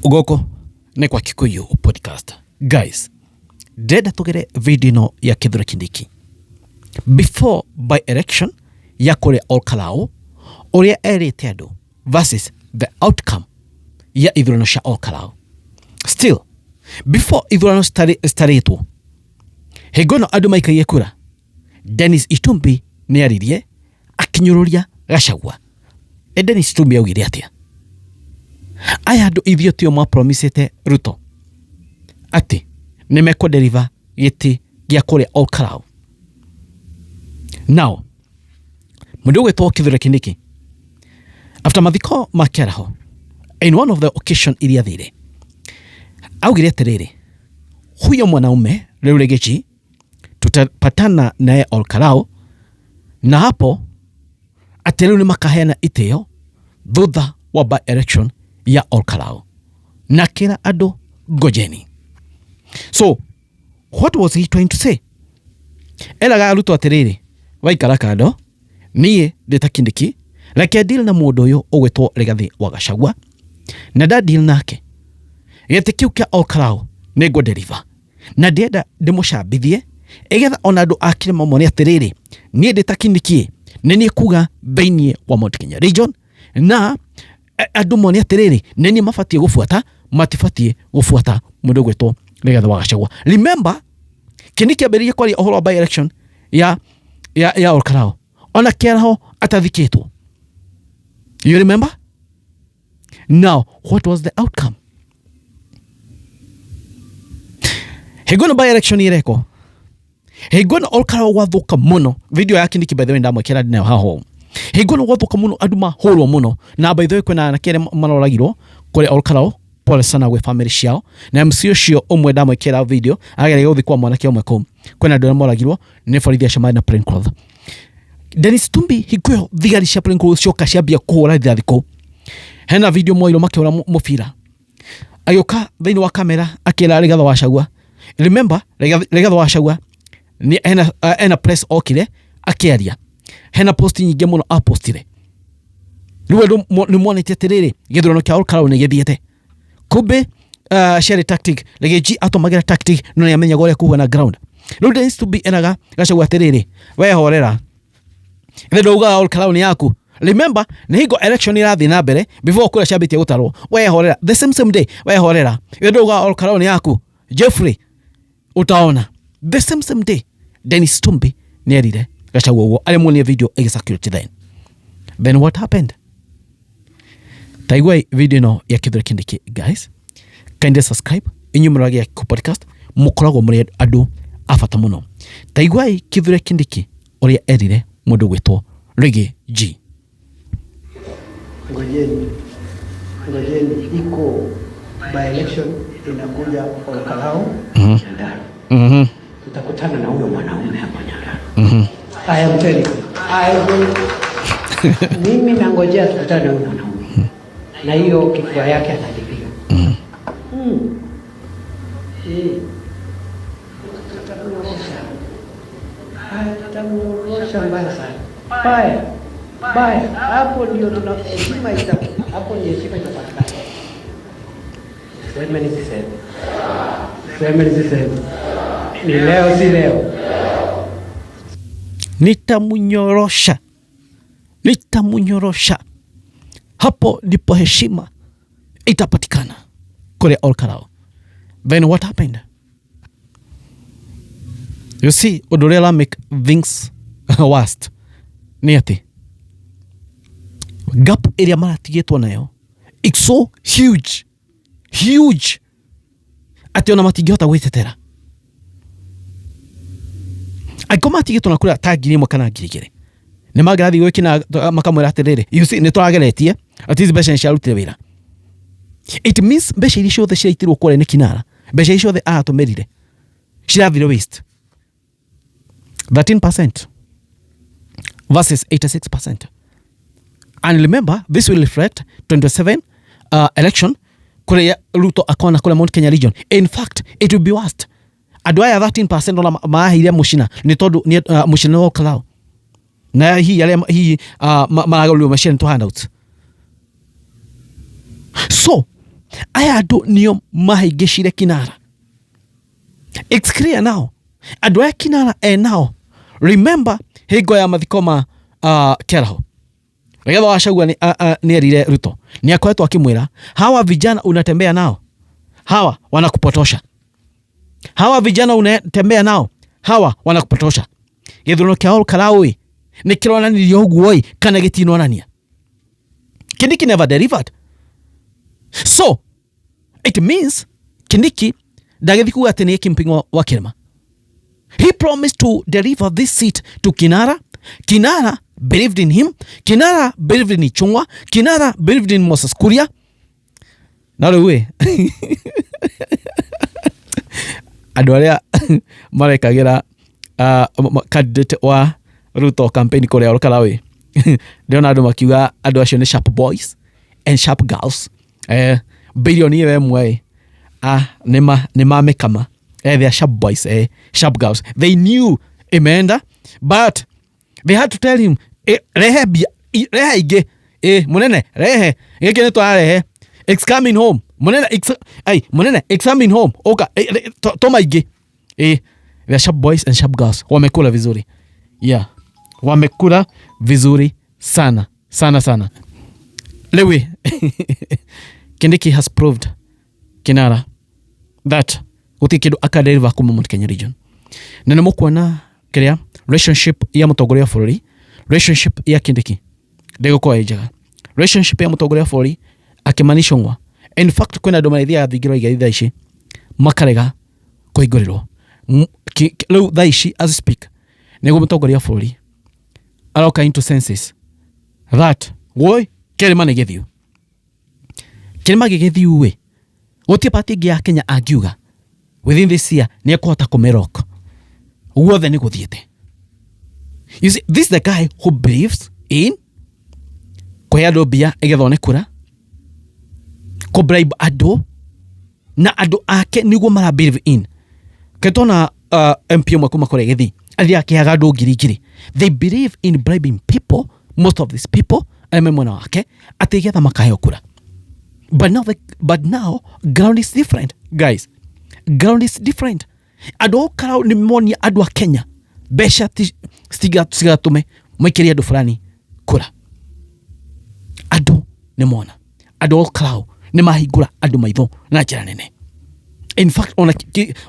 Ugoko ne kwa Kikuyu podcast. Guys, deda tugere video no ya Kithure Kindiki. Before by election ya kore Olkalou, uria erite andu versus the outcome ya ithurano cia Olkalou. Still, before ithurano staritwo, hegono andu maikagie kura, Dennis Itumbi ni aririe akinyururia Gachagua. Dennis Itumbi augire atia? Aya andu ithio tio ma promisete Ruto ati nimeko deliver giti gia kore Olkalou. Now, mundu gwetwo Kithure Kindiki, after mathiko makeraho, in one of the occasion iria thire, augire atiriri, huyo mwanaume riu regechi tutapatana naye Olkalou, na hapo atiriu ni makaheana iteo thutha wa by election ya Olkalou, na kila andu ngojeni. So what was he trying to say? Elaga Ruto atiriri, waikara kando, niye ndeta Kindiki, reke deal na mundu uyu ugwetwo Rigathi wa Gachagua, na da deal nake giti kiu kia Olkalou ni go deliver, na ndenda ndimucambithie egetha ona andu akire mamone atiriri, niye ndeta Kindiki nini kuga thĩinĩ wa Muthenya region, na andu mone atiriri nini mabatie gufuata, matibatie gufuata mundu gwetwo Rigathi wa Gachagua. Remember, Kindiki ambĩrĩirie kwaria ũhoro wa by election ya Olkalou, ona keraho atathikĩtwo. You remember? Now, what was the outcome? Hegono by election ireko, hegono Olkalou wathuka muno. Video ya Kindiki by the way ndamwekera ndinayo haho. Hegono wathuka muno, andu mahũrwo muno, na by the way kwena anake maroragirwo kuri Olkalou. Pole sana gwe family ciao, na MC ucio umwe ndamwekera video agereye guthikwa mwanake umwe kou kwena andu moragirwo ni borithi acio na prank call. Dennis Itumbi hikuyo thigari cia prank call cioka ciambia kuhura thiko. Hena video moiro makĩhũra mũbira, agĩũka thĩinĩ wa kamera akĩra Rigathi wa Gachagua. Remember, Rigathi wa Gachagua ni ena press okire akĩaria, hena post nyingĩ mũno apostire. Rĩu andũ nĩ monete atĩrĩrĩ, gĩthurano kĩa Olkalou nĩ gĩthiĩte. Kumbe share tactic, legeji atomagira tactic no yamenya gore kuwa na ground. No Dennis Itumbi enaga Gachagua atiriri, we horera ndauga Olkalou ni yaku. Remember, ni higo election irathi na mbere before kura chabiti gutarwo, we horera the same day, we horera ndauga Olkalou ni yaku. Jeffrey utaona the same day Dennis Itumbi ni erire Gachagua ugo alimuonia video execute. Then what happened? Taigwa video no ya Kithure Kindiki, guys. Kindly subscribe inyumurage ya podcast, mukoragwo muri andu afata muno. Taigwa Kithure Kindiki uria erire mundu gwetwo Rigi G. Ngojeni iko by election inakuja Olkalou. Tutakutana na huyo mwanaume hapo Nyandarua. I am telling you, mimi nangojea tukutane na huyo mwanaume. Na hiyo kifua yake atalipiga. Atamuosha mbaya sana. Baya. Hapo ndio tunaheshima itapo. Hapo ndio heshima itapatikana. Sema niseme. Ni leo si leo. Nitamunyorosha. Hapo ndipo heshima itapatikana kule Olkalou. Then what happened? You see, Odorela make things worst. Ni ati gap area maratigitwo nayo, it's so huge ati ona matingihota gwitetera. Aiko matigitwo na kura ta ngiri imwe kana ngiri igĩrĩ. Ni magirathi gwikina makamwira atiriri, you see ni twarageretie at least mbeca ciarutire wira. It means mbeca iria ciothe ciraitirwo kore ni kinara, mbeca icio ciothe atumirire cirathire waste. 13% versus 86%. And remember, this will reflect 27 election kule Ruto akona kule Muthenya region. In fact, it will be worst. Adwaya 13% ona mahiria mushina ni tondu ni mushina wa Olkalou. Na hii maragulio machine to handouts. So aya andu nio mahingicire Kinara. It's clear now. Andu aya Kinara now. Remember hingo ya mathiko ma Keraho. Regetho Gachagua ni erire Ruto. Ni akoretwo akimwira, hawa vijana unatembea nao, hawa wanakupotosha. Hawa vijana unatembea nao, hawa wanakupotosha. Githurano kia Olkalou ni kironanirio uguo kana gitinonania. Kindiki never delivered. So it means Kindiki ndagithikuga ati ni kimpingo wa Kirima. He promised to deliver this seat to Kinara. Kinara believed in him. Kinara believed in Ichung'wa. Kinara believed in Moses Kuria. Now the way. Andu aria marekagira candidate wa Ruto campaign kore Olkalou. Ndiona andu makiuga andu acio ni sharp boys and sharp girls. Billionaire emwe nima mekama. They are sharp boys, sharp girls. They knew Emenda, but they had to tell him, rehe ige, munene, rehe, ige neto rehe, it's coming home. Munene, it's coming home. Oka, toma ige. They are sharp boys and sharp girls. Wamekula vizuri. Yeah. Wamekula vizuri sana. Sana. Lewe, Kindiki has proved Kinara that utikidu akaderiva kuma Mount Kenya region. Nene mukuona kiria relationship ya mutongoria wa bururi, relationship ya Kindiki ndigukorwo njega. Relationship ya mutongoria wa bururi akimanishongwa. In fact kwina andu marithia athingirwo igai thaa ici makarega kuhingurirwo. Riu thaa ici as speak niguo mutongoria wa bururi aroka into senses that woi Kirima ni githiu. Kirima gigithiu we gutie party ingi ya Kenya angiuga within this year ni ekota kumeroka uothe ni guthiete. You see, this is the guy who believes in kuhe andu mbia igethone kura, kubribe andu na andu ake niguo mara believe in. Ketona MP umwe kuma kore Githii athia akiaga andu ngiri. They believe in bribing people, most of these people mwena wake atigetha makaheo kura. But now ground is different, guys. Ground is different. Andu Olkalou ni monia andu a Kenya besha sigatume mwikiria andu fulani kura. Andu ni mona andu Olkalou ni mahingura andu maitho na njira nene. In fact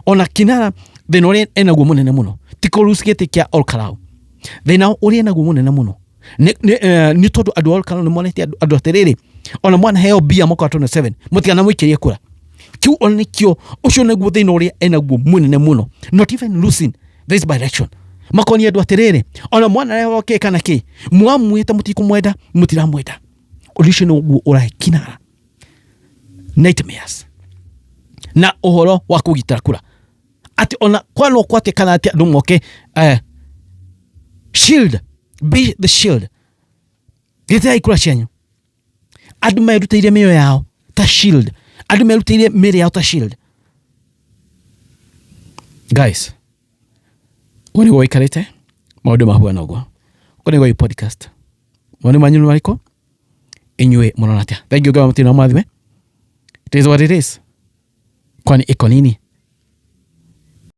ona Kinara thina uria enaguo munene muno ti kurusigite kia Olkalou. Thina uria enaguo munene muno ni tondu andu Olkalou ni monete andu atiriri ona mwana heo bia mwaka 27 mutigana mwikirie kura. Kiu onikio ucio neguo thina uria enaguo munene muno, not even losing this by election. Makoni andu atiriri ona mwana heo ke kana ki mwamwita mutikumwenda mutiramwenda. Ulicio neguo urahe Kinara nightmares na uhoro wa kugitira kura ati ona kwano kwate kana ati andu moke shield, be the shield. Gita ikura chenyu andu merutire mioyo yao ta shield, andu merutire miri yao ta shield. Guys, woni woikarite maundu mahuana uguo kuni gwa podcast woni manyu mariko inywe munona atia. Thank you guys, mutino mathime. It is what it is. Kwani iko nini?